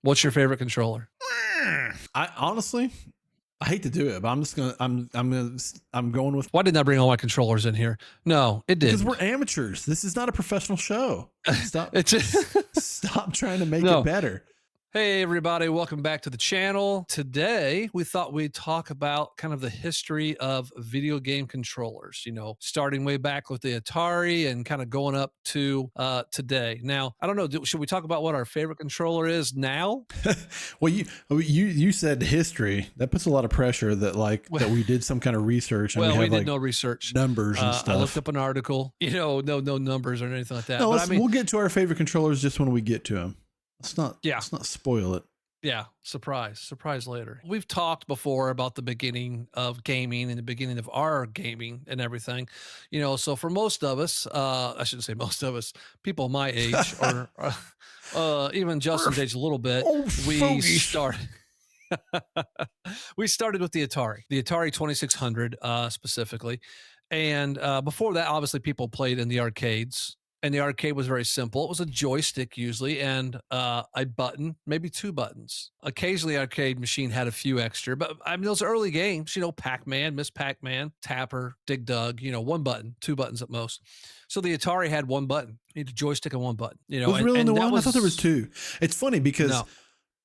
What's your favorite controller? I honestly, I hate to do it, but I'm going with Why didn't I bring all my controllers in here? No, it because we're didn't. amateurs. This is not a professional show. Stop, It's stop trying to make it no. better. Hey, everybody, welcome back to the channel. Today, we thought we'd talk about kind of the history of video game controllers, starting way back with the Atari and kind of going up to today. Now, I don't know, should we talk about what our favorite controller is now? Well, you said history. That puts a lot of pressure that we did some kind of research and Well, we we have did like no research. numbers and I looked stuff. up an article, no numbers or anything like that. No, But I mean, we'll get to our favorite controllers just when we get to them. yeah. Let's not spoil it. Yeah, surprise later. We've talked before about the beginning of gaming and the beginning of our gaming and everything. So for most of us, I shouldn't say most of us, people my age or even Justin's age a little bit, Oh, we fogies. started we started with the Atari 2600 specifically. And before that, obviously people played in the arcades. And the arcade was very simple. It was a joystick usually and a button, maybe two buttons. Occasionally, the arcade machine had a few extra, but I mean, those early games, Pac-Man, Miss Pac-Man, Tapper, Dig Dug, one button, two buttons at most. So the Atari had one button, you need a joystick and one button, Was really and the that one? I was thought there was two. It's funny because no.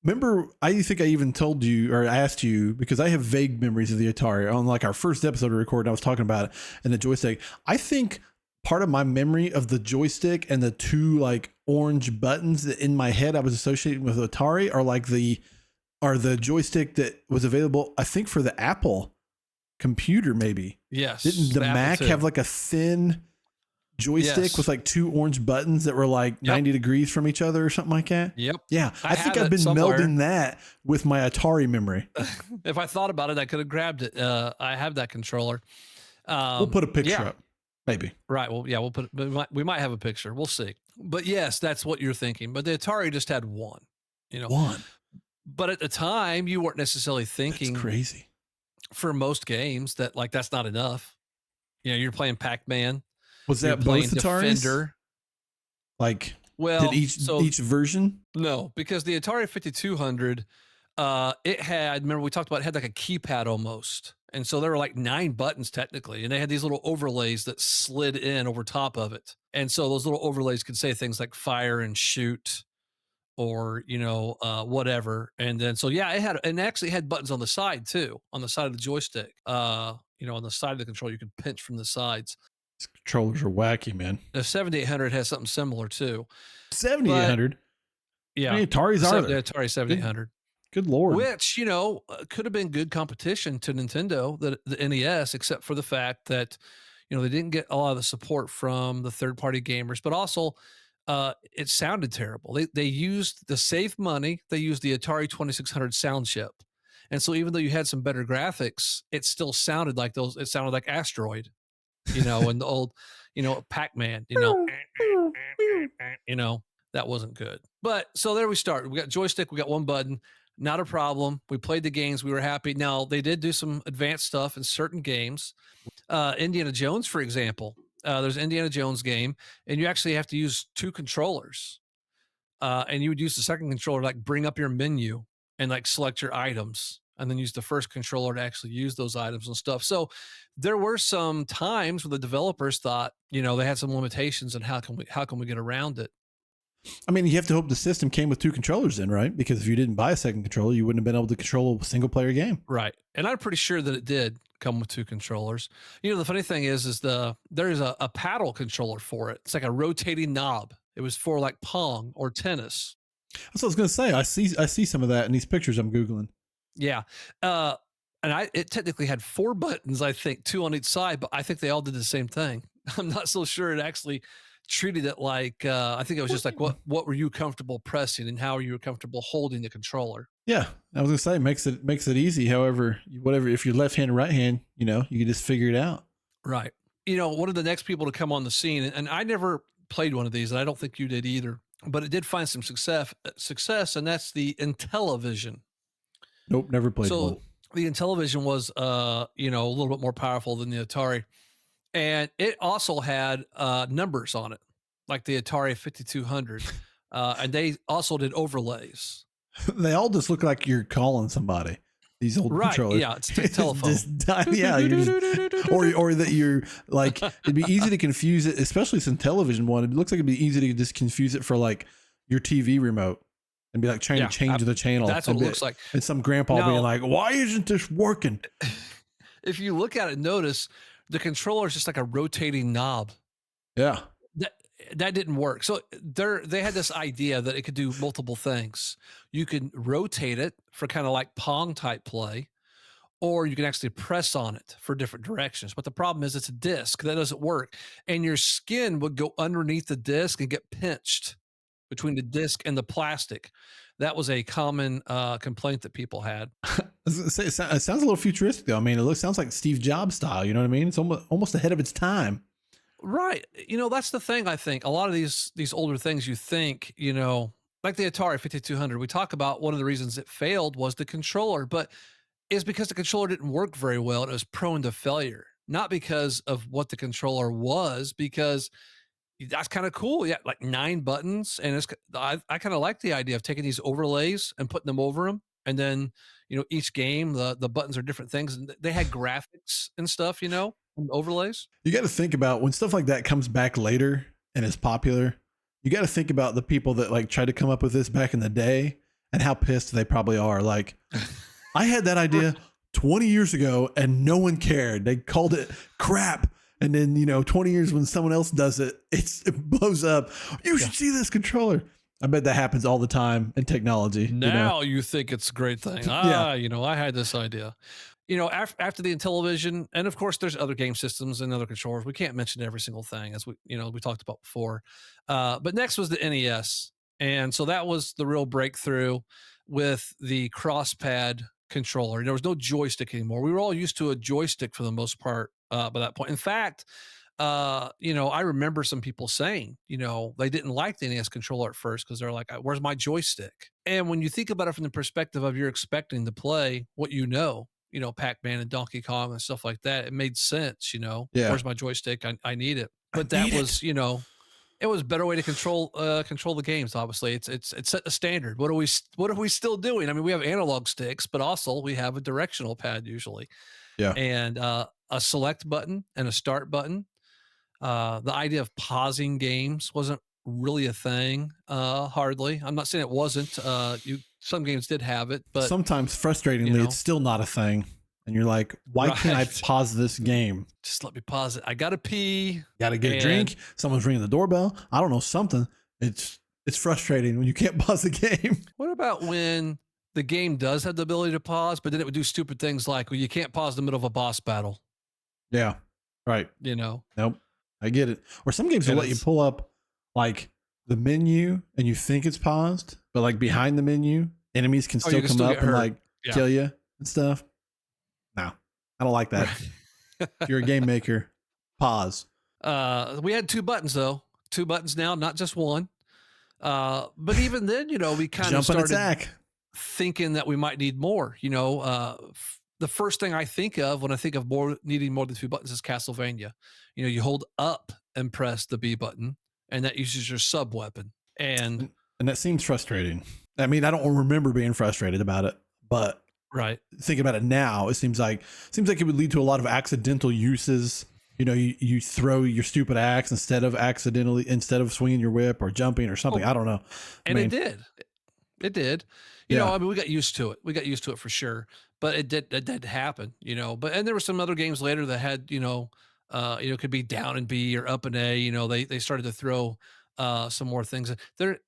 remember, I think I even told you or asked you because I have vague memories of the Atari on like our first episode of recording. I was talking about it and the joystick. I think part of my memory of the joystick and the two like orange buttons that in my head I was associating with Atari are the joystick that was available, I think, for the Apple computer, maybe. Yes. Didn't the Mac II have like a thin joystick with like two orange buttons that were like 90 degrees from each other or something like that? Yep. Yeah. I think I've been melding that with my Atari memory. If I thought about it, I could have grabbed it. I have that controller. We'll put a picture up. Maybe. Right. Well, yeah, we might have a picture. We'll see. But yes, that's what you're thinking. But the Atari just had one, One. But at the time, you weren't necessarily thinking That's crazy for most games that like that's not enough. You're playing Pac-Man. Was that both Ataris? Defender. Like, well, did each version? No, because the Atari 5200, it had, remember we talked about, it had like a keypad almost. And so there were like 9 buttons technically, and they had these little overlays that slid in over top of it. And so those little overlays could say things like fire and shoot or, whatever. And then, so yeah, it actually had buttons on the side too, on the side of the joystick. On the side of the controller, you could pinch from the sides. These controllers are wacky, man. The 7800 has something similar too. 7800? Yeah. How many Ataris are there? The Atari 7800. Good Lord. Which, could have been good competition to Nintendo, the NES, except for the fact that, they didn't get a lot of the support from the third-party gamers, but also it sounded terrible. They used the save money. They used the Atari 2600 sound chip. And so even though you had some better graphics, it still sounded like it sounded like Asteroid, and the old, Pac-Man, that wasn't good. But so there we start. We got joystick, we got one button. Not a problem. We played the games. We were happy. Now, they did do some advanced stuff in certain games. Indiana Jones, for example. There's an Indiana Jones game, and you actually have to use 2 controllers. And you would use the second controller to like bring up your menu and like select your items, and then use the first controller to actually use those items and stuff. So there were some times where the developers thought, they had some limitations, and how can we get around it? I mean, you have to hope the system came with 2 controllers then, right? Because if you didn't buy a second controller, you wouldn't have been able to control a single player game. Right. And I'm pretty sure that it did come with 2 controllers. The funny thing is there's a paddle controller for it. It's like a rotating knob. It was for like Pong or tennis. That's what I was going to say. I see some of that in these pictures I'm Googling. Yeah. And it technically had 4 buttons, I think, 2 on each side, but I think they all did the same thing. I'm not so sure it actually treated it like, I think it was just like, what were you comfortable pressing and how are you comfortable holding the controller? Yeah, I was gonna say makes it easy. However, whatever, if you're left hand or right hand, you can just figure it out. Right. One of the next people to come on the scene, and I never played one of these, and I don't think you did either, but it did find some success, and that's the Intellivision. Nope, never played one. The Intellivision was, a little bit more powerful than the Atari. And it also had numbers on it, like the Atari 5200. And they also did overlays. They all just look like you're calling somebody. These old Right. controllers. Yeah. It's a It's telephone. just, yeah, you're just, or that you're like, it'd be easy to confuse it, especially some television one. It looks like it'd be easy to just confuse it for like your TV remote and be like trying to Yeah. change the channel. That's what it looks like. And some grandpa being Now, like, why isn't this working? if you look at it, notice the controller is just like a rotating knob. Yeah. That that didn't work. So they had this idea that it could do multiple things. You could rotate it for kind of like Pong type play, or you can actually press on it for different directions. But the problem is it's a disc that doesn't work, and your skin would go underneath the disc and get pinched between the disc and the plastic. That was a common complaint that people had. It sounds a little futuristic though. I mean, sounds like Steve Jobs style. You know what I mean? It's almost ahead of its time. Right. That's the thing. I think a lot of these older things you think, like the Atari 5200, we talk about one of the reasons it failed was the controller, but it's because the controller didn't work very well and it was prone to failure. Not because of what the controller was, because that's kind of cool. Yeah, like 9 buttons, and I kind of like the idea of taking these overlays and putting them over them, and then each game the buttons are different things, and they had graphics and stuff, and overlays. You got to think about when stuff like that comes back later and is popular. You got to think about the people that like tried to come up with this back in the day and how pissed they probably are. Like, I had that idea 20 years ago and no one cared. They called it crap. And then, 20 years when someone else does it, it blows up. You should see this controller. I bet that happens all the time in technology. Now you think it's a great thing. Yeah. I had this idea. After the Intellivision, and of course, there's other game systems and other controllers. We can't mention every single thing, as we talked about before. But next was the NES, and so that was the real breakthrough with the cross-pad controller. There was no joystick anymore. We were all used to a joystick for the most part by that point. In fact, I remember some people saying, they didn't like the NES controller at first because they're like, "Where's my joystick?" And when you think about it from the perspective of you're expecting to play what Pac-Man and Donkey Kong and stuff like that, it made sense. Yeah. Where's my joystick? I need it. But that was, it was a better way to control the games. Obviously, it's set the standard. What are we still doing? I mean, we have analog sticks, but also we have a directional pad usually, Yeah. and a select button and a start button. The idea of pausing games wasn't really a thing. Hardly. I'm not saying it wasn't. Some games did have it, but sometimes frustratingly, it's still not a thing. And you're like, why can't I pause this game? Just let me pause it. I gotta pee. Gotta get a drink. Someone's ringing the doorbell. I don't know, something. It's frustrating when you can't pause the game. What about when the game does have the ability to pause, but then it would do stupid things like, well, you can't pause in the middle of a boss battle. Yeah. Right. Nope. I get it. Or some games will let you pull up like the menu and you think it's paused, but like behind the menu, enemies can still come up and like kill you and stuff. No, I don't like that. If you're a game maker, pause. We had 2 buttons though. 2 buttons now, not just one. But even then, we kind of started thinking that we might need more. The first thing I think of when I think of needing more than 2 buttons is Castlevania. You hold up and press the B button, and that uses your sub weapon. And that seems frustrating. I mean, I don't remember being frustrated about it, but right. Thinking about it now, it seems like it would lead to a lot of accidental uses. You throw your stupid axe instead of swinging your whip or jumping or something. I don't know. It did. It did. We got used to it. We got used to it for sure. But it did happen, and there were some other games later that had, could be down and B or up and A, they started to throw some more things there.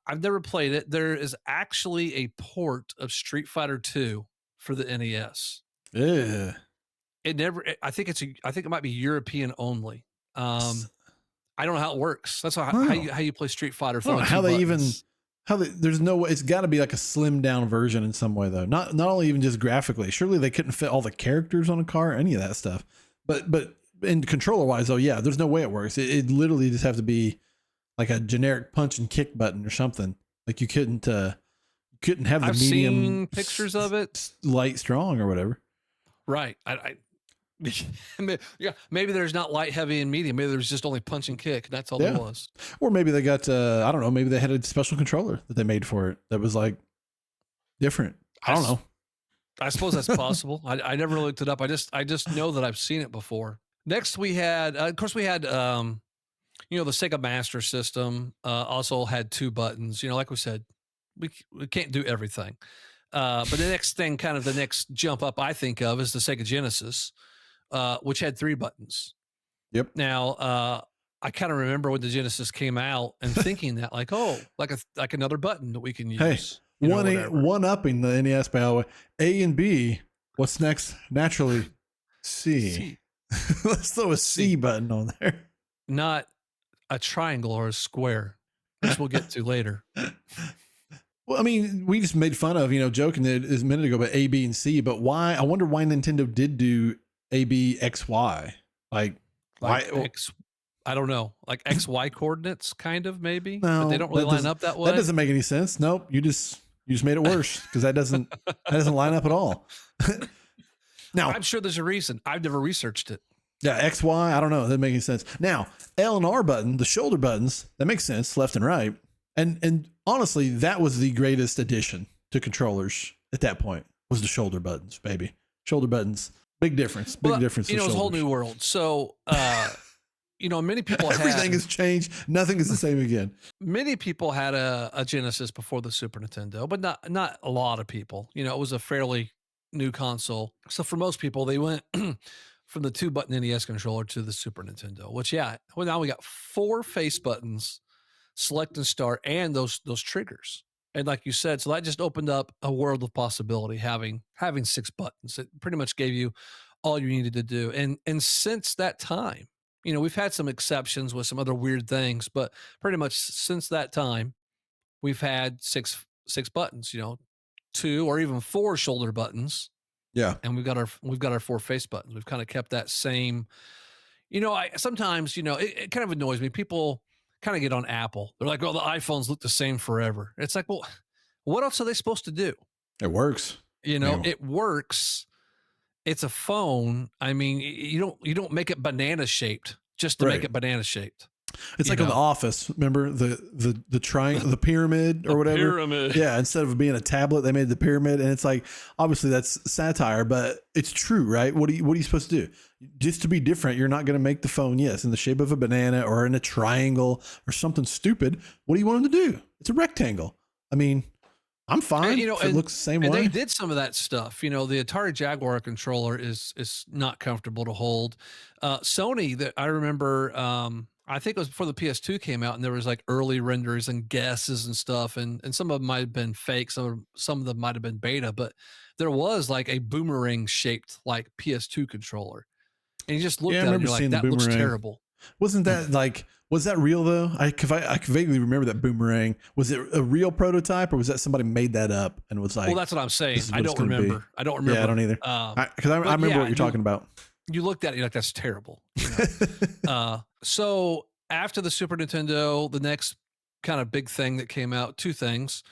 I've never played it. There is actually a port of Street Fighter 2 for the NES. Yeah. I think it might be European only. I don't know how it works. That's how you play Street Fighter. There's no way. It's got to be like a slimmed down version in some way though. Not only even just graphically. Surely they couldn't fit all the characters on a car, any of that stuff. But in controller wise though, yeah, there's no way it works. It literally just have to be like a generic punch and kick button or something. Like you couldn't have the I've medium seen pictures of it, light, strong or whatever. Right. Maybe there's not light, heavy, and medium. Maybe there's just only punch and kick. That's all there was. Or maybe they got I don't know. Maybe they had a special controller that they made for it that was like different. I, I don't s- know. I suppose that's possible. I never looked it up. I just know that I've seen it before. Next, we had, of course, we had, the Sega Master System also had two buttons. Like we said, we can't do everything. But the next thing, kind of the next jump up I think of is the Sega Genesis, which had three buttons. Yep. Now, I kind of remember when the Genesis came out and thinking that like, oh, like another button that we can Hey, use, whatever. one upping the NES by the way. A and B. What's next? Naturally, C. See, Let's throw a C see, button on there. not a triangle or a square, which we'll get to later. Well, I mean, we just made fun of, joking that a minute ago about A, B, and C, but why? I wonder why Nintendo did do A, B, X, Y. Like, why? Like X, I don't know, like XY coordinates, kind of maybe, but they No, don't really line up that way. that doesn't make any sense. Nope, you just made it worse because that doesn't line up at all. Now, I'm sure there's a reason. I've never researched it. yeah, X, Y, I don't know. That doesn't make any sense. Now, L and R button, the shoulder buttons, that makes sense, left and right. And honestly, that was the greatest addition to controllers at that point was the shoulder buttons, baby. Shoulder buttons, big difference. Big difference. It's a whole new world. So, many people everything has changed. Nothing is the same again. Many people had a Genesis before the Super Nintendo, but not a lot of people. It was a fairly new console. So for most people, they went from the two button NES controller to the Super Nintendo. Which, now we got four face buttons, select and start, and those triggers. And like you said, so that just opened up a world of possibility. Having six buttons, it pretty much gave you all you needed to do. And since that time, we've had some exceptions with some other weird things, but pretty much since that time, we've had six buttons. Two or even four shoulder buttons. Yeah, and we've got our four face buttons. We've kind of kept that same. I sometimes it kind of annoys me. People kind of get on Apple. They're like, "Well, the iPhones look the same forever." It's like, well, what else are they supposed to do? it works. It works. It's a phone. I mean, you don't make it banana shaped just to make it banana shaped. It's like on The Office. Remember the triangle, the pyramid or whatever. Pyramid. Yeah. Instead of being a tablet, they made the pyramid, and it's like obviously that's satire, but it's true, right? What are you supposed to do? Just to be different, you're not going to make the phone, yes, in the shape of a banana or in a triangle or something stupid. What do you want them to do? It's a rectangle. I mean, I'm fine. If it looks the same way. They did some of that stuff. The Atari Jaguar controller is not comfortable to hold. Sony, that I remember, I think it was before the PS2 came out, and there was like early renders and guesses and stuff, and some of them might have been fake, some of them might have been beta, but there was like a boomerang shaped like PS2 controller, and you just looked at it and you're like, that looks terrible. Wasn't that like? Was that real though? I can vaguely remember that boomerang. Was it a real prototype, or was that somebody made that up and was like? Well, that's what I'm saying. I don't remember. I don't remember. Yeah, I don't either. Because I remember what you're talking about. You looked at it, you're like, that's terrible. So after the Super Nintendo, the next kind of big thing that came out, two things.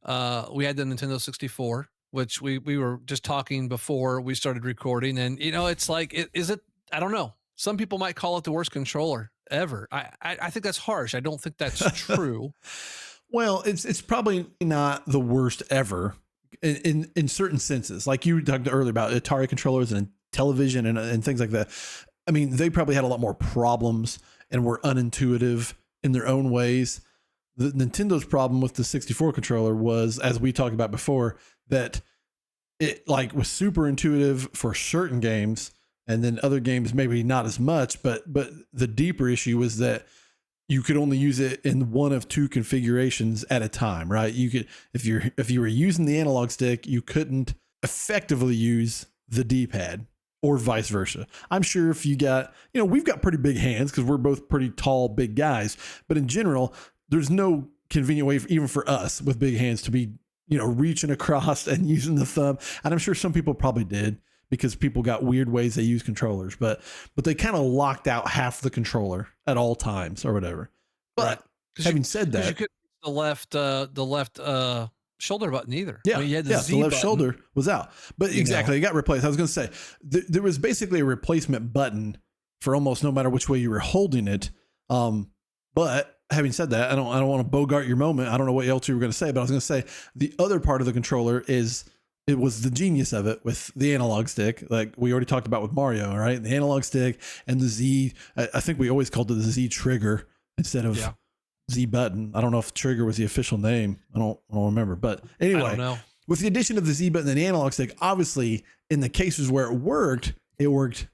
We had the Nintendo 64, which we were just talking before we started recording, and it's like, is it? I don't know. Some people might call it the worst controller ever. I think that's harsh. I don't think that's true. Well, it's probably not the worst ever in certain senses. Like you talked earlier about Atari controllers and television and things like that. I mean, they probably had a lot more problems and were unintuitive in their own ways. The Nintendo's problem with the 64 controller was, as we talked about before, that it like was super intuitive for certain games, and then other games maybe not as much. But the deeper issue was that you could only use it in one of two configurations at a time, right? You could, if you were using the analog stick, you couldn't effectively use the D-pad, or vice versa. I'm sure if you got, we've got pretty big hands because we're both pretty tall, big guys, but in general, there's no convenient way even for us with big hands to be, reaching across and using the thumb. And I'm sure some people probably did because people got weird ways they use controllers, but they kind of locked out half the controller at all times or whatever. But having said that, you could the left shoulder button either. Yeah, you had the left shoulder was out. But exactly, it got replaced. I was going to say there was basically a replacement button for almost no matter which way you were holding it. But having said that, I don't want to bogart your moment. I don't know what else you were going to say, but I was going to say the other part of the controller is it was the genius of it with the analog stick, like we already talked about with Mario, right? The analog stick and the Z. I think we always called it the Z trigger instead of Yeah. Z button. I don't know if trigger was the official name. I don't remember, but I don't anyway, know. with the addition of the Z button and the analog stick, obviously in the cases where it worked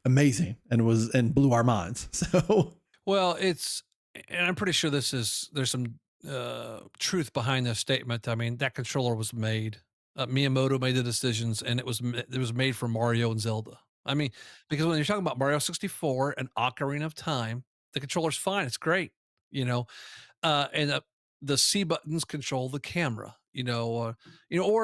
amazing and blew our minds. So Well, and I'm pretty sure there's some truth behind this statement. I mean, that controller was made. Miyamoto made the decisions, and it was made for Mario and Zelda. I mean, because when you're talking about Mario 64 and Ocarina of Time, the controller's fine. It's great, you know. And the C buttons control the camera, or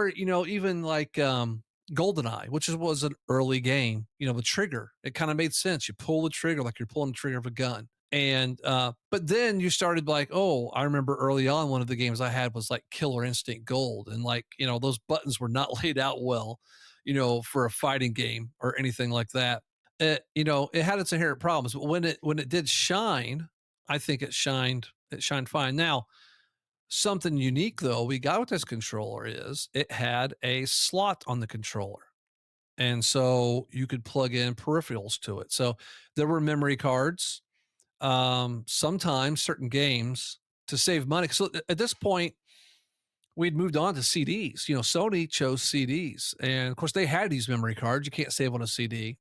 even like GoldenEye, was an early game. The trigger, it kind of made sense. You pull the trigger like you're pulling the trigger of a gun. And but then you started like, oh, I remember early on one of the games I had was like Killer Instinct Gold, and like those buttons were not laid out well, for a fighting game or anything like that. It had its inherent problems, but when it did shine, I think it shined fine. Now, something unique though we got with this controller is it had a slot on the controller. And so you could plug in peripherals to it. So there were memory cards. Sometimes certain games to save money. So at this point, we'd moved on to CDs. Sony chose CDs. And of course, they had these memory cards. You can't save on a CD,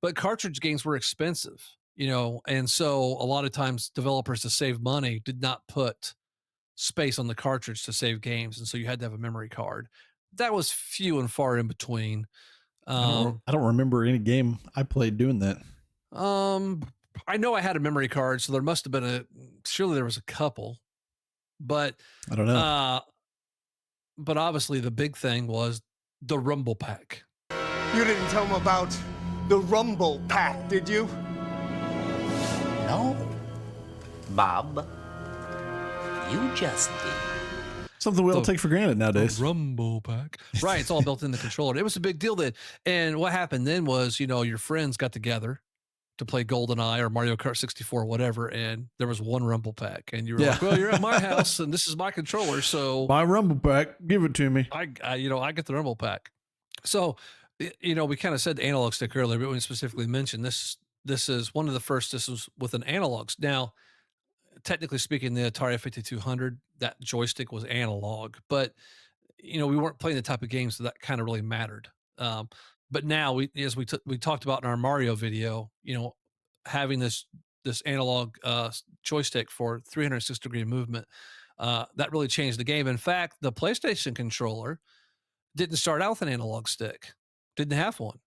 but cartridge games were expensive, and so a lot of times developers to save money did not put space on the cartridge to save games, and so you had to have a memory card. That was few and far in between. Um, I don't remember any game I played doing that. um, I know I had a memory card, so there must have been surely there was a couple, but I don't know. uh, but obviously the big thing was the Rumble Pack. You didn't tell him about the Rumble Pack, did you? No, Bob. You just did. Something we all The- take for granted nowadays. Rumble Pack. Right. It's all built in the controller. It was a big deal then. And what happened then was, your friends got together to play GoldenEye or Mario Kart 64 or whatever. And there was one Rumble Pack. And you were like, well, you're at my house and this is my controller. So My Rumble Pack, give it to me. I get the Rumble Pack. So, we kind of said the analog stick earlier, but we specifically mentioned this is one of the first. This was with an analog. Now, technically speaking, the Atari 5200, that joystick was analog, but we weren't playing the type of games that kind of really mattered. Um, but now, as we talked about in our Mario video, having this analog joystick for 360-degree movement, that really changed the game. In fact, the PlayStation controller didn't start out with an analog stick, didn't have one.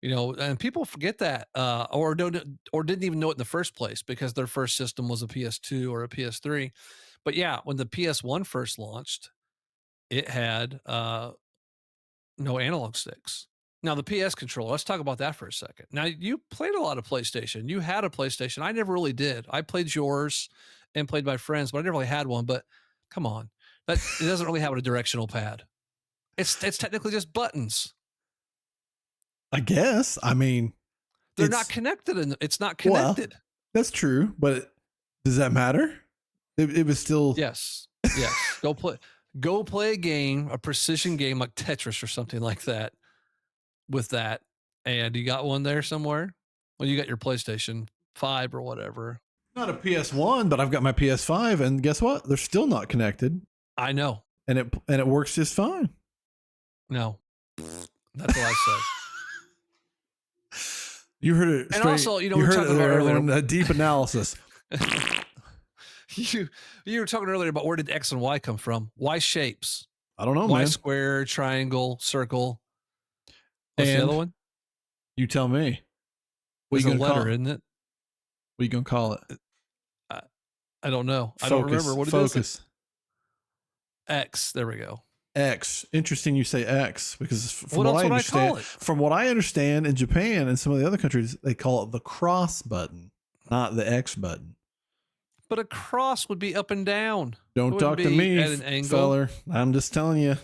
And people forget that, or don't, or didn't even know it in the first place because their first system was a PS2 or a PS3. But yeah, when the PS1 first launched, it had no analog sticks. Now the PS controller, let's talk about that for a second. Now you played a lot of PlayStation. You had a PlayStation. I never really did. I played yours and played my friends, but I never really had one. But come on, it doesn't really have a directional pad. It's technically just buttons. I guess. I mean, They're not connected, and it's not Well, connected. that's true, but does that matter? It was still. Yes. Yes. Go play a game, a precision game like Tetris or something like that with that. And you got one there somewhere? Well, you got your PlayStation 5 or whatever. Not a PS1, but I've got my PS5, and guess what? They're still not connected, I know. and it works just fine. No. That's what I said. You heard it. And Straight, also, we you were heard talking it about there, earlier. everyone. A deep analysis. You were talking earlier about where did X and Y come from? Why shapes? I don't know, Why man. square, triangle, circle? What's And the other one? You tell me. What It's you a gonna call letter, it? isn't it? What you gonna call it? I don't know. I don't remember what it is. Focus. X. There we go. X. Interesting you say X because What else would I call it? from what I understand in Japan and some of the other countries, they call it the cross button, not the X button. But a cross would be up and down. Don't It talk wouldn't to be me, at an angle. feller. I'm just telling you.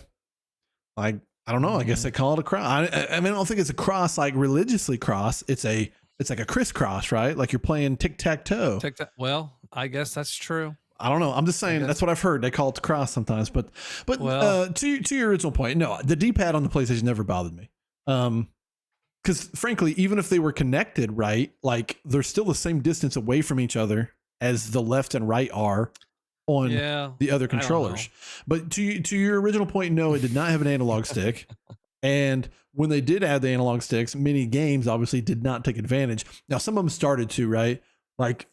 I don't know. I guess they call it a cross. I mean, I don't think it's a cross like religiously cross. It's like a crisscross, right? Like you're playing tic tac toe. Well, I guess that's true. I don't know. I'm just saying guess. that's what I've heard. They call it the cross sometimes, but Well, to your original point, no, the D-pad on the PlayStation never bothered me. Because frankly, even if they were connected, right, like they're still the same distance away from each other as the left and right are on yeah, the other I don't know. controllers. But to your original point, no, it did not have an analog stick. And when they did add the analog sticks, many games obviously did not take advantage. Now, some of them started to, right? Like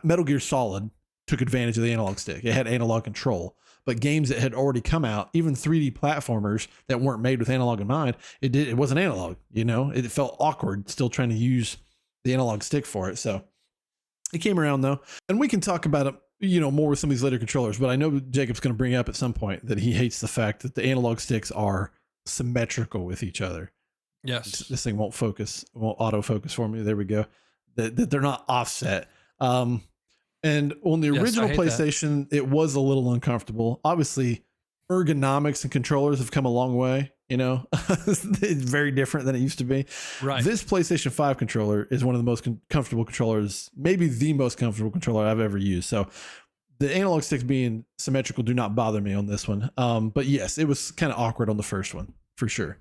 Metal Gear Solid took advantage of the analog stick. It had analog control. But games that had already come out, even 3D platformers that weren't made with analog in mind, it wasn't analog, you know? It felt awkward still trying to use the analog stick for it. So it came around though. And we can talk about it, you know, more with some of these later controllers, but I know Jacob's going to bring up at some point that he hates the fact that the analog sticks are symmetrical with each other. Yes. This thing won't autofocus for me. There we go. That they're not offset. And on the Yes, I original hate that. PlayStation, it was a little uncomfortable. Obviously, ergonomics and controllers have come a long way. You know, it's very different than it used to be. Right. This PlayStation 5 controller is one of the most comfortable controllers, maybe the most comfortable controller I've ever used. So the analog sticks being symmetrical do not bother me on this one. But yes, it was kind of awkward on the first one for sure.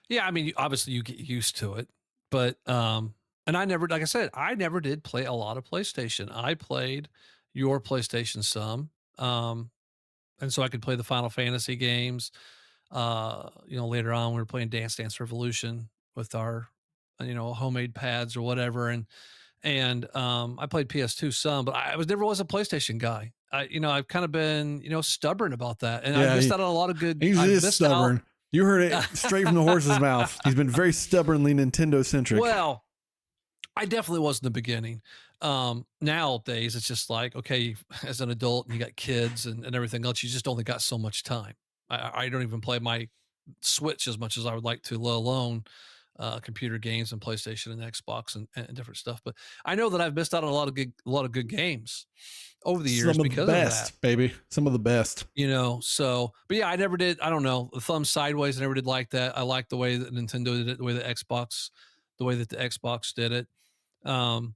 Yeah, I mean, obviously you get used to it, but and I never, like I said, I never did play a lot of PlayStation. I played your PlayStation some, and so I could play the Final Fantasy games. You know, later on we were playing Dance Dance Revolution with our, you know, homemade pads or whatever, and I played PS2 some, but I was never was a PlayStation guy. You know, I've kind of been, you know, stubborn about that, and I've Yeah, missed out on a lot of good. He I've is missed out. stubborn. You heard it straight from the horse's mouth. He's been very stubbornly Nintendo centric. Well, I definitely was in the beginning. Nowadays, it's just like, okay, as an adult and you got kids and everything else, you just only got so much time. I don't even play my Switch as much as I would like to, let alone computer games and PlayStation and Xbox and different stuff. But I know that I've missed out on a lot of good games over the years Some of the because of that. best, baby. Some of the best. You know, so but yeah, I never did. I don't know, the thumb sideways. I never did like that. I like the way that Nintendo did it, the way that the Xbox did it. Um,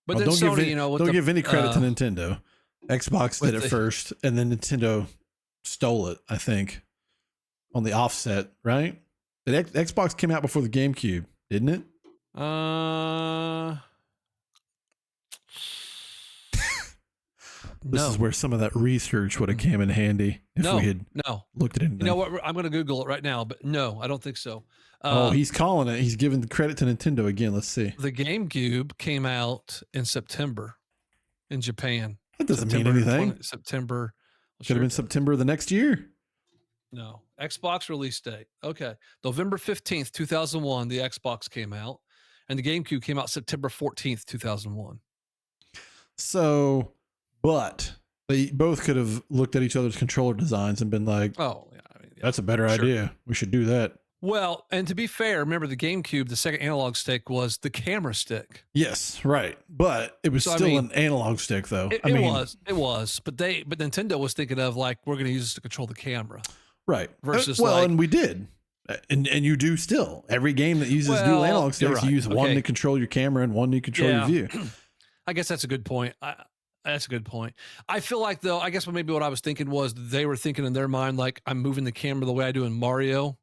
but Well, then Sony, you know, with don't the give any credit to Nintendo. Xbox did with it the first, and then Nintendo stole it. I think on the offset, right? The Xbox came out before the GameCube, didn't it? uh This is no, where some of that research would have came in handy if no, we had no. looked at You anything. know what? I'm going to Google it right now, but no, I don't think so. Oh, he's calling it. He's giving the credit to Nintendo again. Let's see. The GameCube came out in September in Japan. That doesn't mean anything. September. Should have been September of the next year. No, Xbox release date. Okay. November 15th, 2001, the Xbox came out, and the GameCube came out September 14th, 2001. So, but they both could have looked at each other's controller designs and been like, Oh, yeah. I mean, yeah, that's a better sure. idea. We should do that. Well, and to be fair, remember the GameCube, the second analog stick was the camera stick. Yes, right. But it was So, I still mean, an analog stick, though. It, it was, it was, but Nintendo was thinking of like, we're going to use this to control the camera right. versus well, like, and we did. And you do still. Every game that uses dual Well, analog you're sticks, you right. use one Okay. to control your camera and one to control your view. I guess that's a good point. That's a good point. I feel like though, I guess maybe what I was thinking was they were thinking in their mind, like I'm moving the camera the way I do in Mario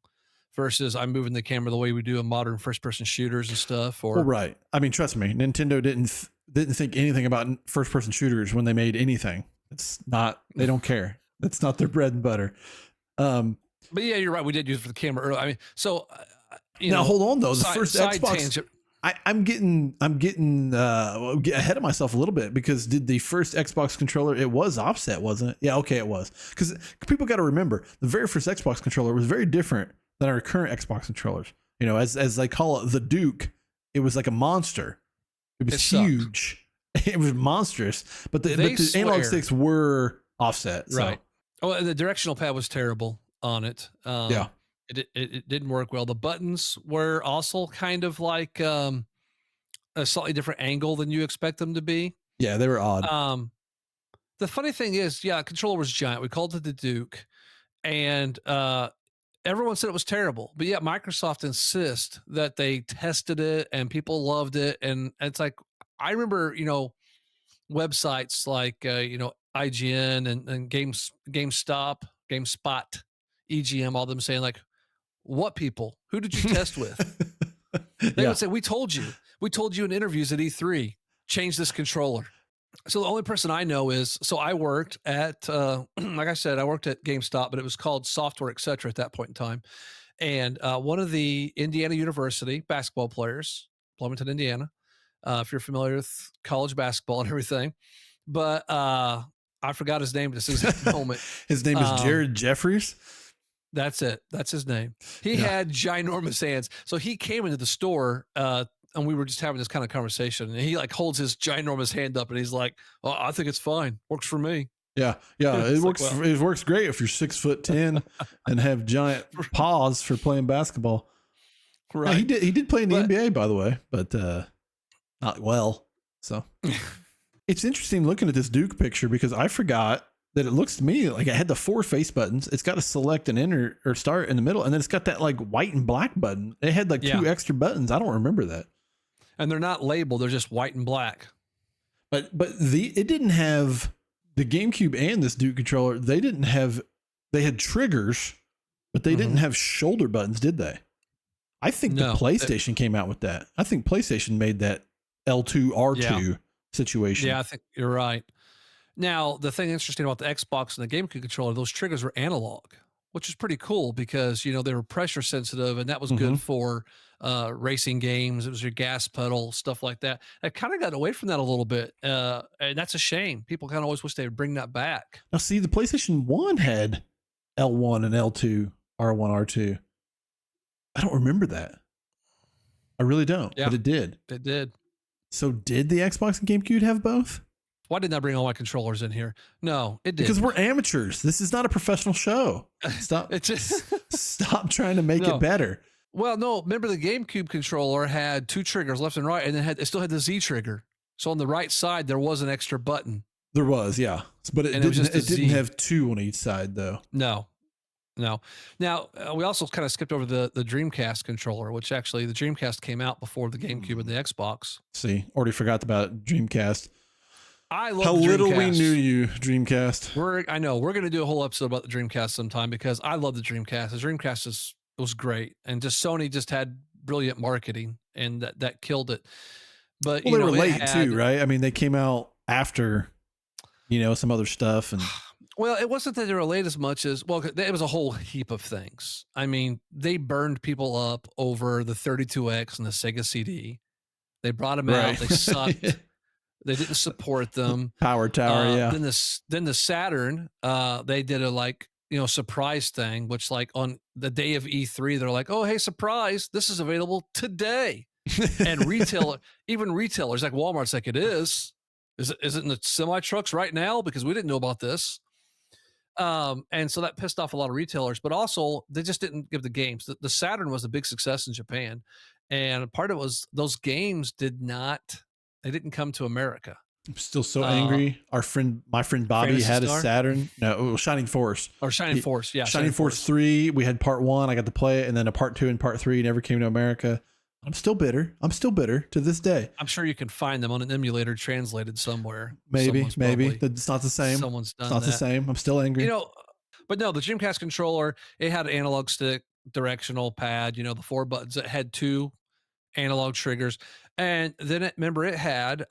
versus I'm moving the camera the way we do in modern first person shooters and stuff. Or Well, right. I mean, trust me, Nintendo didn't think anything about first person shooters when they made anything. It's not, they don't care. That's not their bread and butter. But yeah, you're right. We did use it for the camera earlier. I mean, so you Now know, hold on though. The side- first side Xbox, tangent. I'm getting ahead of myself a little bit because did the first Xbox controller, it was offset, wasn't it? Yeah, okay, it was. Because people got to remember the very first Xbox controller was very different than our current Xbox controllers. You know, as they call it, the Duke, it was like a monster. It was It sucked. huge. It was monstrous. But the They analog swear. sticks were offset. So. Right. Oh, and the directional pad was terrible on it. Yeah. It didn't work well. The buttons were also kind of like a slightly different angle than you expect them to be. Yeah, they were odd. The funny thing is, yeah, controller was giant. We called it the Duke, and everyone said it was terrible. But yet Microsoft insists that they tested it and people loved it. And it's like, I remember, you know, websites like IGN and GameSpot, EGM, all them saying like, what people? Who did you test with? They Yeah. would say, we told you in interviews at E3, change this controller. So the only person I know so I worked at, like I said, I worked at GameStop, but it was called Software Etc. at that point in time. And one of the Indiana University basketball players, Bloomington, Indiana, if you're familiar with college basketball and everything, but I forgot his name at this exact moment. His name is Um, Jared Jeffries. That's it. That's his name. He Yeah. had ginormous hands. So he came into the store and we were just having this kind of conversation. And he like holds his ginormous hand up and he's like, oh, I think it's fine. Works for me. Yeah. Yeah. It It's like, works. well- It works great if you're 6'10" and have giant paws for playing basketball. Right. Yeah, he did play in the But- NBA, by the way, but not well. So it's interesting looking at this Duke picture because I forgot that it looks to me like it had the 4 face buttons. It's got to select and enter or start in the middle, and then it's got that like white and black button. It had like 2 extra buttons. I don't remember that. And they're not labeled; they're just white and black. But it didn't have the GameCube and this Duke controller. They had triggers, but they didn't have shoulder buttons, did they? I think No, the PlayStation came out with that. I think PlayStation made that L2 R2 situation. Yeah, I think you're right. Now, the thing interesting about the Xbox and the GameCube controller, those triggers were analog, which is pretty cool because, they were pressure sensitive and that was good for racing games. It was your gas pedal, stuff like that. I kind of got away from that a little bit. And that's a shame. People kind of always wish they would bring that back. Now, see, the PlayStation 1 had L1 and L2, R1, R2. I don't remember that. I really don't, Yeah. but it did. It did. So did the Xbox and GameCube have both? Why didn't I bring all my controllers in here? No, it did. Because we're amateurs. This is not a professional show. Stop. It just Stop trying to make No. it better. Well, no, remember the GameCube controller had 2 triggers, left and right, and it still had the Z trigger. So on the right side, there was an extra button. There was, yeah. But it And it was didn't, just a it didn't Z. have 2 on each side, though. No. Now, we also kind of skipped over the Dreamcast controller, which actually the Dreamcast came out before the GameCube and the Xbox. See, already forgot about Dreamcast. I love How the little we Dreamcast. knew you, Dreamcast. I know we're going to do a whole episode about the Dreamcast sometime because I love the Dreamcast. The Dreamcast was great, and just Sony just had brilliant marketing, and that killed it. But Well, they were it late had- too, right? I mean, they came out after, some other stuff. And Well, it wasn't that they were late as much as it was a whole heap of things. I mean, they burned people up over the 32X and the Sega CD. They brought them out. They sucked. They didn't support them. Power Tower, yeah. Then the Saturn, they did a surprise thing, which like on the day of E3, they're like, oh, hey, surprise, this is available today. And even retailers like Walmart's like, it is. Is it in the semi trucks right now? Because we didn't know about this. And so that pissed off a lot of retailers, but also they just didn't give the games. The Saturn was a big success in Japan. And part of it was those games didn't come to America. I'm still so angry. My friend Bobby Phantasy had a Star? Saturn. No, it was Shining Force. Or Shining Force. Yeah. Shining Force 3. We had part 1. I got to play it. And then a part 2 and part 3 never came to America. I'm still bitter. To this day. I'm sure you can find them on an emulator translated somewhere. Maybe. Probably- It's not the same. Someone's done It's not that. the same. I'm still angry. But no, the Dreamcast controller, it had an analog stick, directional pad, the 4 buttons. It had 2 analog triggers. And then it had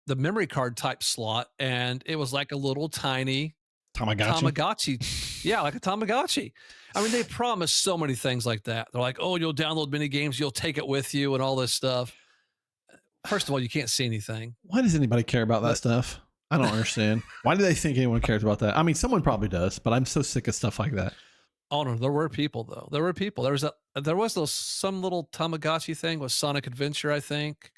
the memory card type slot, and it was like a little tiny Tamagotchi. Yeah, like a Tamagotchi. I mean, they promised so many things like that. They're like, oh, you'll download mini games, you'll take it with you, and all this stuff. First of all, you can't see anything. Why does anybody care about that stuff? I don't understand. Why do they think anyone cares about that? I mean, someone probably does, but I'm so sick of stuff like that. Oh no, there were people though. There were people. There was some little Tamagotchi thing with Sonic Adventure, I think.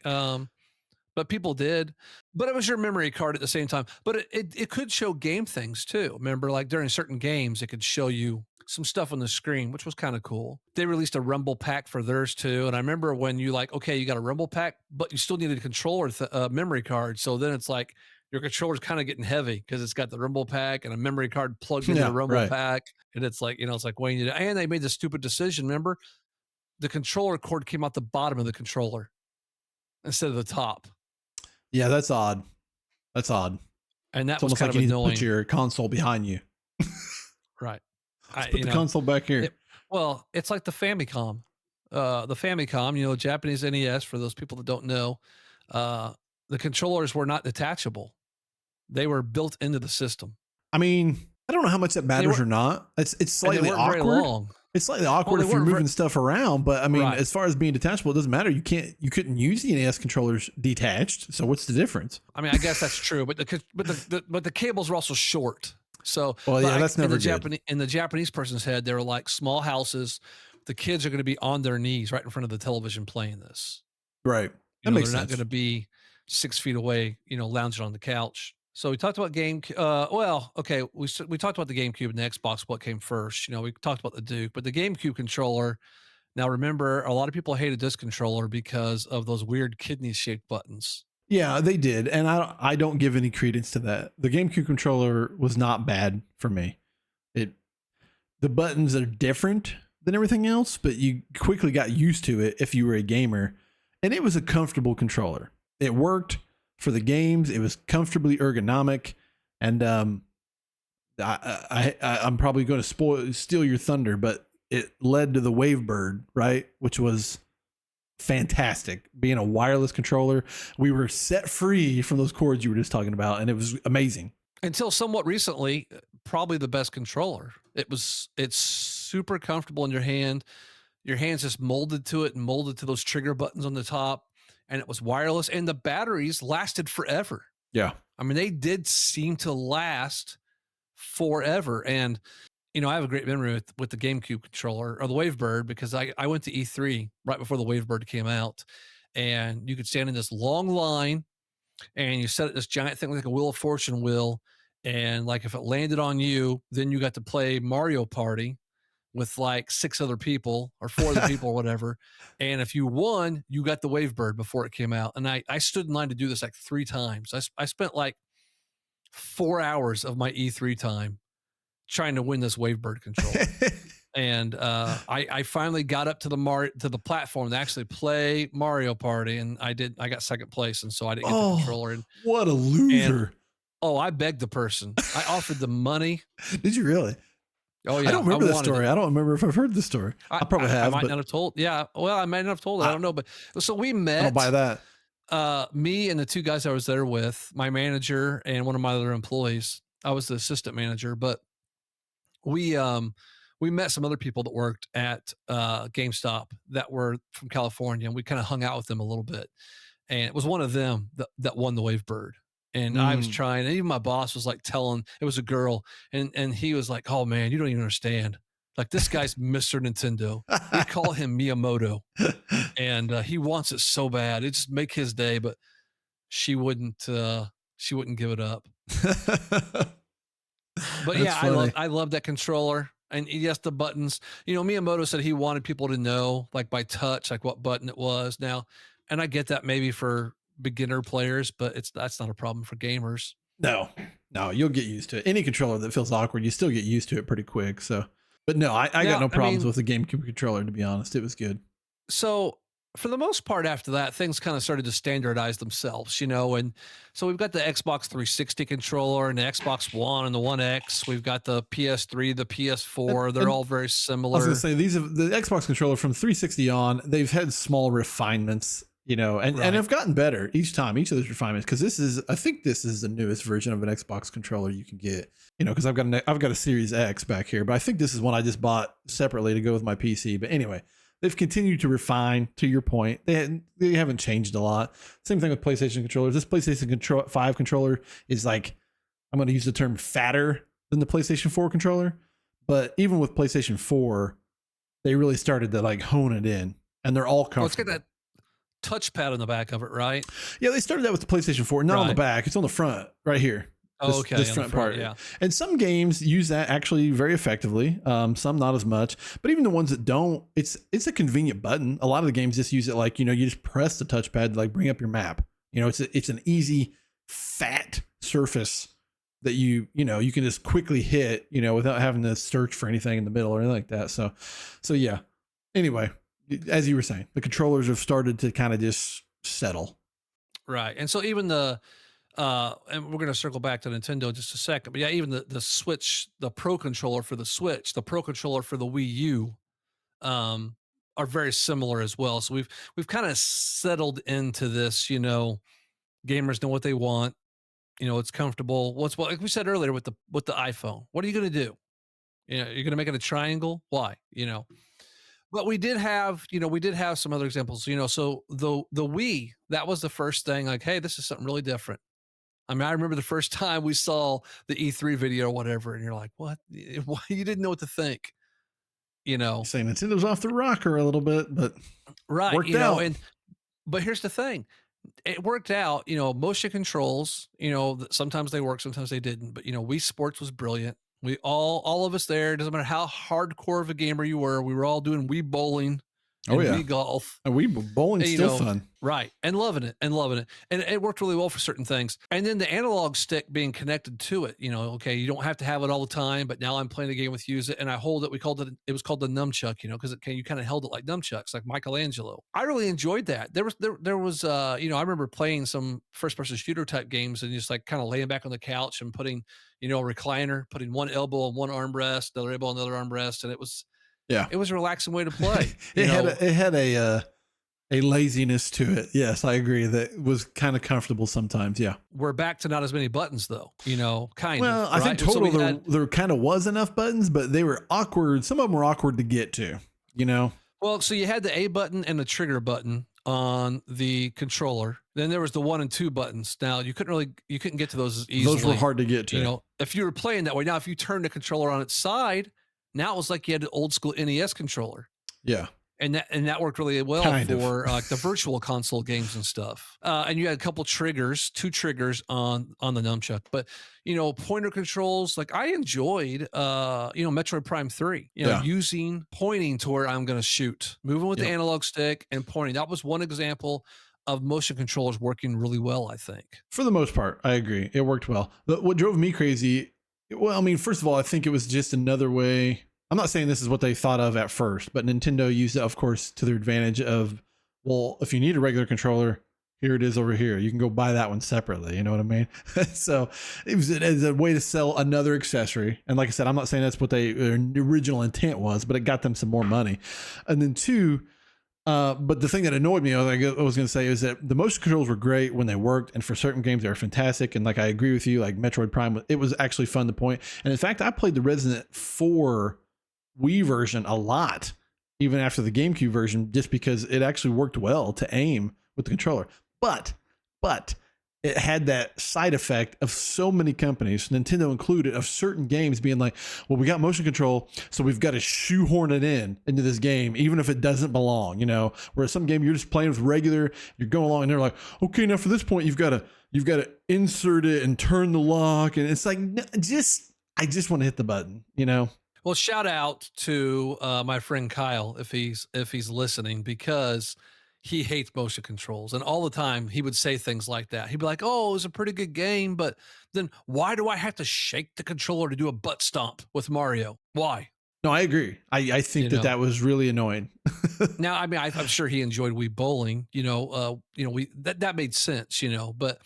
But people did. But it was your memory card at the same time. But it could show game things too. Remember, like during certain games, it could show you some stuff on the screen, which was kind of cool. They released a Rumble pack for theirs too. And I remember when you you got a Rumble pack, but you still needed a controller memory card. So then it's like your controller's kind of getting heavy because it's got the Rumble pack and a memory card plugged into the Rumble pack. And it's like, it's like weighing it. And they made the stupid decision. Remember, the controller cord came out the bottom of the controller instead of the top. Yeah, that's odd. That's odd. And that It's was almost kind like of you need to put annoying. your console behind you. Right. Let's put the console back here. Well, it's like the Famicom. The Famicom, Japanese NES, for those people that don't know, uh, the controllers were not detachable. They were built into the system. I mean, I don't know how much that matters were- or not. It's And they slightly weren't very awkward. long. It's slightly awkward they if you're weren't moving stuff around, but I mean, Right. as far as being detachable, it doesn't matter. You couldn't use the NES controllers detached. So what's the difference? I mean, I guess that's true, but the cables were also short. So, Well, yeah, that's never in the good. In the Japanese person's head, they were like small houses. The kids are going to be on their knees right in front of the television playing this. Right. That makes they're sense. not going to be 6 feet away, lounging on the couch. So we talked about we talked about the GameCube and the Xbox, what came first. We talked about the Duke, but the GameCube controller. Now remember, a lot of people hated this controller because of those weird kidney-shaped buttons. Yeah, they did, and I don't give any credence to that. The GameCube controller was not bad for me. The buttons are different than everything else, but you quickly got used to it if you were a gamer, and it was a comfortable controller. It worked for the games. It was comfortably ergonomic, and I'm probably going to steal your thunder, but it led to the Wavebird, right? Which was fantastic. Being a wireless controller, we were set free from those cords you were just talking about, and it was amazing. Until somewhat recently, probably the best controller. It's super comfortable in your hand. Your hand's just molded to it and molded to those trigger buttons on the top, and it was wireless, and the batteries lasted forever. Yeah. I mean, they did seem to last forever. And, I have a great memory with the GameCube controller or the Wavebird, because I went to E3 right before the Wavebird came out, and you could stand in this long line and you set this giant thing like a Wheel of Fortune wheel. And like, if it landed on you, then you got to play Mario Party with like 6 other people or 4 other people or whatever. And if you won, you got the Wavebird before it came out. And I stood in line to do this like 3 times. I spent like 4 hours of my E3 time trying to win this Wavebird controller. And I finally got up to the platform to actually play Mario Party, and I got second place, and so I didn't get the controller. And what a loser! I begged the person. I offered the money. Did you really? Oh yeah, I don't remember the story. I don't remember if I've heard the story. I probably have. I might not have told. Yeah, well, I might not have told it. I don't know, but so we met. I don't buy that. Me and the 2 guys I was there with, my manager and one of my other employees. I was the assistant manager, but we met some other people that worked at GameStop that were from California, and we kind of hung out with them a little bit. And it was one of them that won the Wavebird. And I was trying, and even my boss was like it was a girl, and he was like, "Oh man, you don't even understand. Like, this guy's Mr. Nintendo. We call him Miyamoto, and he wants it so bad. It just make his day." But she wouldn't give it up. But yeah, I love that controller. And yes, the buttons. Miyamoto said he wanted people to know, like by touch, like what button it was. Now, and I get that maybe for beginner players, but that's not a problem for gamers. No, you'll get used to it. Any controller that feels awkward, you still get used to it pretty quick. So, but no, I got no problems with the GameCube controller. To be honest, it was good. So for the most part, after that, things kind of started to standardize themselves, and so we've got the Xbox 360 controller and the Xbox One and the One X. We've got the PS3, the PS4. They're all very similar. I was going to say, the Xbox controller from 360 on, they've had small refinements, and have gotten better each time, each of those refinements. Because I think this is the newest version of an Xbox controller you can get, because I've got a Series X back here, but I think this is one I just bought separately to go with my PC. But anyway, they've continued to refine, to your point. They haven't changed a lot. Same thing with PlayStation controllers. This PlayStation 5 controller is like, I'm going to use the term fatter than the PlayStation 4 controller. But even with PlayStation 4, they really started to like hone it in, and they're all comfortable. Let's get that touchpad on the back of it, right? Yeah, they started that with the PlayStation 4, not on the back. It's on the front, right here. This front part. Yeah. And some games use that actually very effectively. Some not as much, but even the ones that don't, it's a convenient button. A lot of the games just use it like, you just press the touchpad to like bring up your map. It's an easy fat surface that you can just quickly hit, without having to search for anything in the middle or anything like that. So yeah. Anyway, as you were saying, the controllers have started to kind of just settle. Right. And so even the And we're going to circle back to Nintendo in just a second. But yeah, even the Switch, the Pro controller for the Switch, the Pro controller for the Wii U, um, are very similar as well. So we've kind of settled into this. Gamers know what they want. It's comfortable. Like we said earlier with the iPhone. What are you going to do? You're going to make it a triangle. Why? But we did have some other examples. So the Wii, that was the first thing. Like, hey, this is something really different. I mean, I remember the first time we saw the E3 video or whatever, and you're like, what? Why you didn't know what to think, you You know? say Nintendo's off the rocker a little bit, but Right. worked out. But here's the thing. It worked out, motion controls, sometimes they worked, sometimes they didn't. But Wii Sports was brilliant. We all of us there, doesn't matter how hardcore of a gamer you were, we were all doing Wii bowling Oh and yeah, Wii golf. and bowling's And, still fun. right. And loving it And it worked really well for certain things. And then the analog stick being connected to it, okay, you don't have to have it all the time, but now I'm playing a game with use it and I hold it. It was called the nunchuck, because you kind of held it like nunchucks, like Michelangelo. I really enjoyed that. There was I remember playing some first person shooter type games and just like kind of laying back on the couch and putting, a recliner, putting one elbow on one armrest, another elbow on the other armrest. And Yeah, it was a relaxing way to play. it had a laziness to it. Yes, I agree. That was kind of comfortable sometimes. Yeah. We're back to not as many buttons though, kind of. Well, I think right? So total there kind of was enough buttons, but they were awkward. Some of them were awkward to get to, Well, so you had the A button and the trigger button on the controller. Then there was the 1 and 2 buttons. Now you couldn't get to those as easily. Those were hard to get to. If you were playing that way. Now, if you turned the controller on its side, now it was like you had an old school NES controller. Yeah. And that worked really well Kind of. for like the virtual console games and stuff. And you had a couple triggers, 2 triggers on the nunchuck. But pointer controls, like I enjoyed Metroid Prime 3, Yeah. pointing to where I'm going to shoot, moving with the Yep. analog stick and pointing. That was one example of motion controllers working really well, I think. For the most part, I agree. It worked well. But what drove me crazy, well, I mean, first of all, I think it was just another way. I'm not saying this is what they thought of at first, but Nintendo used it, of course, to their advantage of, well, if you need a regular controller, here it is over here. You can go buy that one separately. You know what I mean? So it was as a way to sell another accessory. And like I said, I'm not saying that's what their original intent was, but it got them some more money. And then two, but the thing that annoyed me, I was going to say, is that the motion controls were great when they worked, and for certain games they were fantastic. And like I agree with you, like Metroid Prime, it was actually fun to point. And in fact, I played the Resident 4 Wii version a lot, even after the GameCube version, just because it actually worked well to aim with the controller. But it had that side effect of so many companies, Nintendo included, of certain games being like, well, we got motion control, so we've got to shoehorn it into this game, even if it doesn't belong, whereas some game you're just playing with regular, you're going along and they're like, okay, now for this point, you've got to insert it and turn the lock. And it's like, I just want to hit the button, Well, shout out to my friend Kyle if he's listening, because he hates motion controls, and all the time he would say things like that. He'd be like, "Oh, it was a pretty good game, but then why do I have to shake the controller to do a butt stomp with Mario? Why?" No, I agree. I think that was really annoying. Now, I mean, I'm sure he enjoyed Wii Bowling. That made sense. But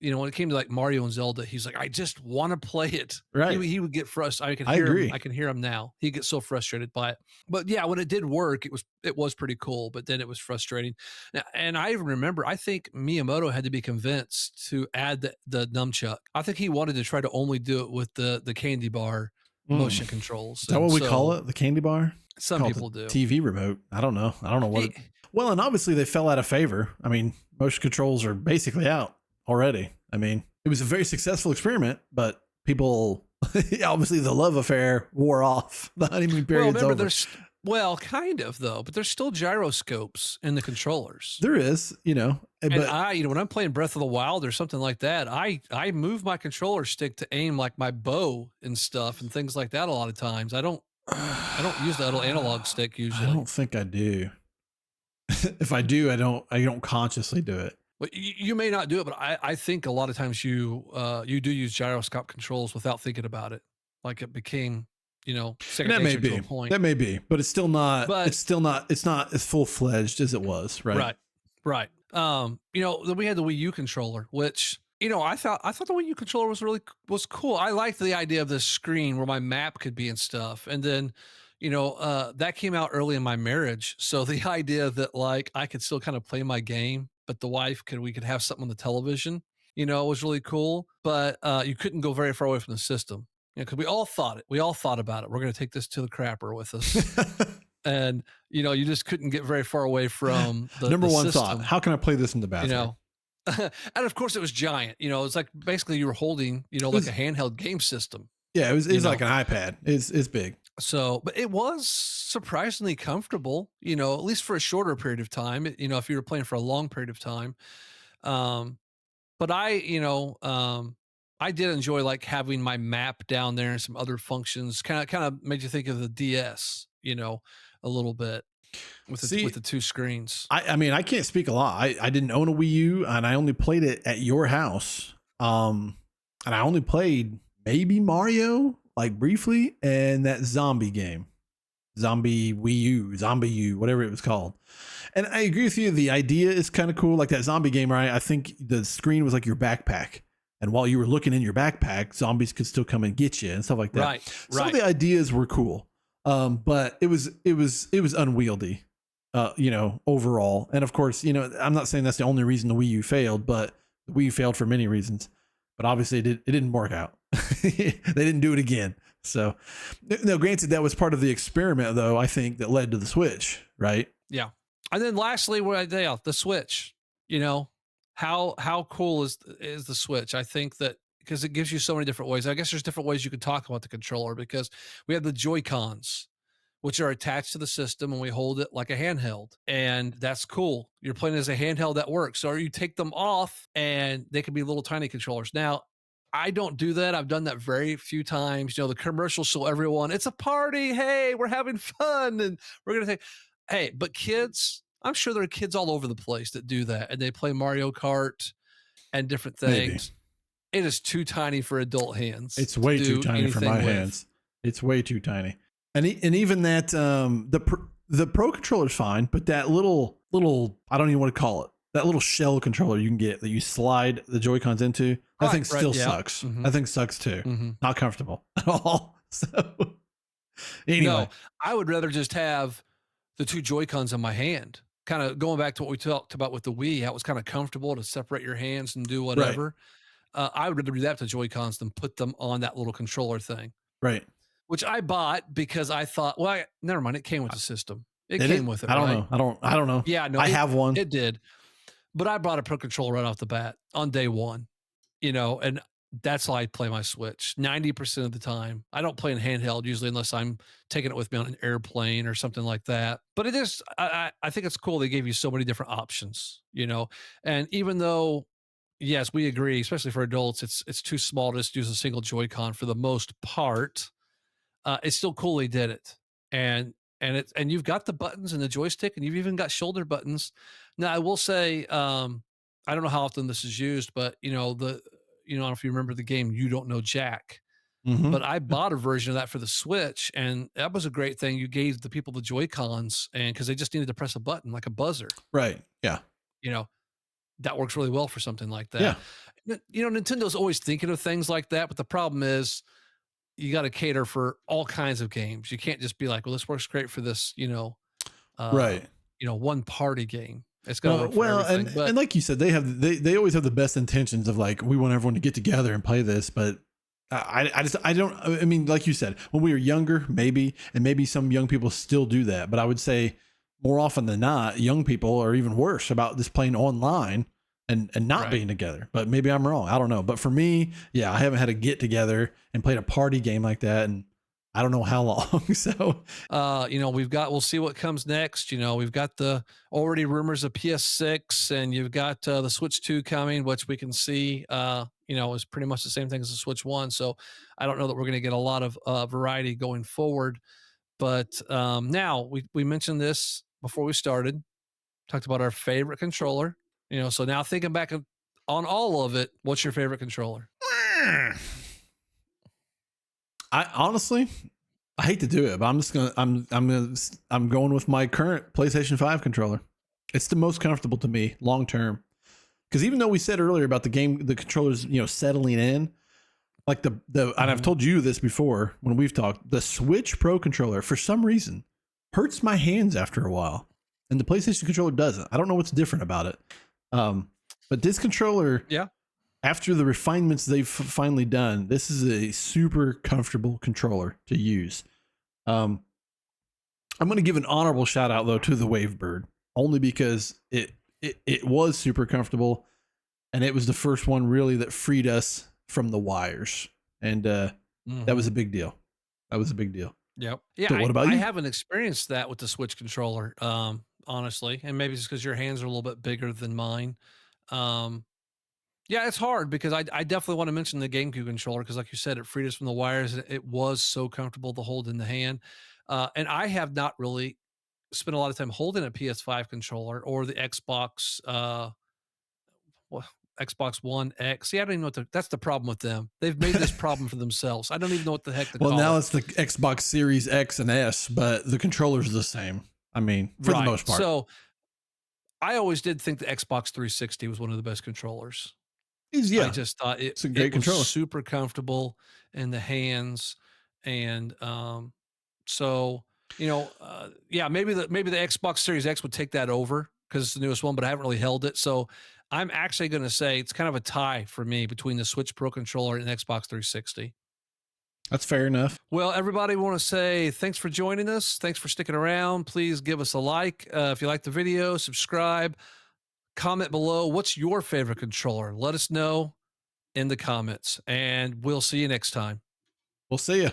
when it came to like Mario and Zelda, he's like, I just want to play it. Right. He would get frustrated. I agree. I can hear him now. He gets so frustrated by it. But yeah, when it did work, it was pretty cool. But then it was frustrating. Now, and I even remember, I think Miyamoto had to be convinced to add the nunchuck. I think he wanted to try to only do it with the candy bar motion controls. Is that what we call it? The candy bar? Some people do. TV remote. I don't know. what. Well, and obviously they fell out of favor. I mean, motion controls are basically out already. I mean, it was a very successful experiment, but people, obviously the love affair wore off. The honeymoon period's over. Well, kind of though, but there's still gyroscopes in the controllers. There is, and when I'm playing Breath of the Wild or something like that, I move my controller stick to aim like my bow and stuff and things like that. A lot of times I don't use the little analog stick usually. I don't think I do. If I do, I don't consciously do it. Well, you may not do it, but I think a lot of times you do use gyroscope controls without thinking about it. Like it became, second nature to a point. That may be, but it's still not. But it's not as full fledged as it was. Right. Right. Then we had the Wii U controller, which I thought the Wii U controller was cool. I liked the idea of the screen where my map could be and stuff. And then, that came out early in my marriage. So the idea that like I could still kind of play my game, but we could have something on the television, was really cool. But you couldn't go very far away from the system. Because we all thought about it. We're going to take this to the crapper with us, and you just couldn't get very far away from Number the one system. thought: how can I play this in the You bathroom? know, and of course it was giant. It's like basically you were holding, like a handheld game system. Yeah, it was You like know, an iPad. It's big. so but it was surprisingly comfortable. At least for a shorter period of time. If you were playing for a long period of time, um, but I did enjoy like having my map down there and some other functions. Kind of made you think of the DS, a little bit with See, the two screens. I mean, I can't speak a lot. I didn't own a Wii U, and I only played it at your house. And I only played maybe Mario, like briefly, and that zombie game, Zombie Wii U, Zombie U, whatever it was called. And I agree with you. The idea is kind of cool, like that zombie game, right? I think the screen was like your backpack, and while you were looking in your backpack, zombies could still come and get you and stuff like that. Right, Some of right. the ideas were cool, but it was unwieldy, overall. And of course, I'm not saying that's the only reason the Wii U failed, but the Wii U failed for many reasons. But obviously, it didn't work out. They didn't do it again. So, no, granted, that was part of the experiment, though, I think, that led to the Switch, right? Yeah. And then lastly, the Switch, how cool is the Switch? I think that because it gives you so many different ways. I guess there's different ways you could talk about the controller because we have the Joy-Cons, which are attached to the system and we hold it like a handheld. And that's cool. You're playing as a handheld that works. Or you take them off and they can be little tiny controllers. Now, I don't do that. I've done that very few times. The commercials show everyone, it's a party. Hey, we're having fun. And we're going to take, hey, but kids, I'm sure there are kids all over the place that do that. And they play Mario Kart and different Maybe. things. It is too tiny for adult hands. It's to way too do tiny for anything my with. hands. It's way too tiny. And even that the Pro controller's fine, but that little I don't even want to call it, that little shell controller you can get that you slide the Joy-Cons into, that thing still yeah. sucks. Mhm. That thing sucks too. Mhm. Not comfortable at all. So anyway, No, I would rather just have the two Joy-Cons in my hand. Kind of going back to what we talked about with the Wii, how it was kind of comfortable to separate your hands and do whatever. I would rather do that to Joy-Cons than put them on that little controller thing, right. which I bought because I thought, well, never mind. It came with the system. It Did came it? with it, I don't right? know. I don't know. Yeah, no, I have one. It did. But I bought a Pro controller right off the bat on day one, and that's how I play my Switch 90% of the time. I don't play in handheld usually unless I'm taking it with me on an airplane or something like that. But it is, I think it's cool. They gave you so many different options, and even though, yes, we agree, especially for adults, it's too small to just use a single Joy-Con for the most part. It's still cool they did it, and you've got the buttons and the joystick, and you've even got shoulder buttons. Now, I will say, I don't know how often this is used, but I don't know if you remember the game You Don't Know Jack, Mm-hmm. but I bought a version of that for the Switch, and that was a great thing. You gave the people the Joy Cons, and because they just needed to press a button like a buzzer, Right. Yeah. you know, that works really well for something like Yeah. that. Nintendo's always thinking of things like that, but the problem is you got to cater for all kinds of games. You can't just be like, well, this works great for this, uh, Right. One party game. It's got to work for Well, everything. and But like you said, they always have the best intentions of like, we want everyone to get together and play this, but I don't, I mean, like you said, when we were younger, maybe, and maybe some young people still do that, but I would say more often than not, young people are even worse about just playing online and not Right. being together. But maybe I'm wrong. I don't know. But for me, yeah, I haven't had a get together and played a party game like that, and I don't know how long. So we'll see what comes next. We've got the already rumors of PS6, and you've got the Switch 2 coming, which we can see, is pretty much the same thing as the Switch 1. So I don't know that we're going to get a lot of variety going forward. But now we mentioned this before we started, talked about our favorite controller. So now thinking back on all of it, what's your favorite controller? I honestly, I hate to do it, but I'm going with my current PlayStation 5 controller. It's the most comfortable to me long term Because even though we said earlier about the controllers, settling in, like and I've told you this before when we've talked, the Switch Pro controller for some reason hurts my hands after a while, and the PlayStation controller doesn't. I don't know what's different about it. But this controller, Yeah. after the refinements they've finally done, this is a super comfortable controller to use. I'm going to give an honorable shout out though to the Wavebird, only because it was super comfortable, and it was the first one really that freed us from the wires, and that was a big deal. That was a big deal. Yep. Yeah. So what about you? I haven't experienced that with the Switch controller, honestly, and maybe it's because your hands are a little bit bigger than mine. Yeah, it's hard because I definitely want to mention the GameCube controller because, like you said, it freed us from the wires. It was so comfortable to hold in the hand, and I have not really spent a lot of time holding a PS5 controller or the Xbox. Well, Xbox One X. See, I don't even know that's the problem with them. They've made this problem for themselves. I don't even know what the heck to Well, call now it. it's the Xbox Series X and S, but the controller's the same. I mean, for the most part. So I always did think the Xbox 360 was one of the best controllers. I just thought it's a great was controller. super comfortable in the hands, and so yeah, maybe the Xbox Series X would take that over because it's the newest one, but I haven't really held it. So I'm actually going to say it's kind of a tie for me between the Switch Pro controller and Xbox 360. That's fair enough. Well, everybody, want to say thanks for joining us. Thanks for sticking around. Please give us a like if you like the video, subscribe, comment below. What's your favorite controller? Let us know in the comments, and we'll see you next time. We'll see you.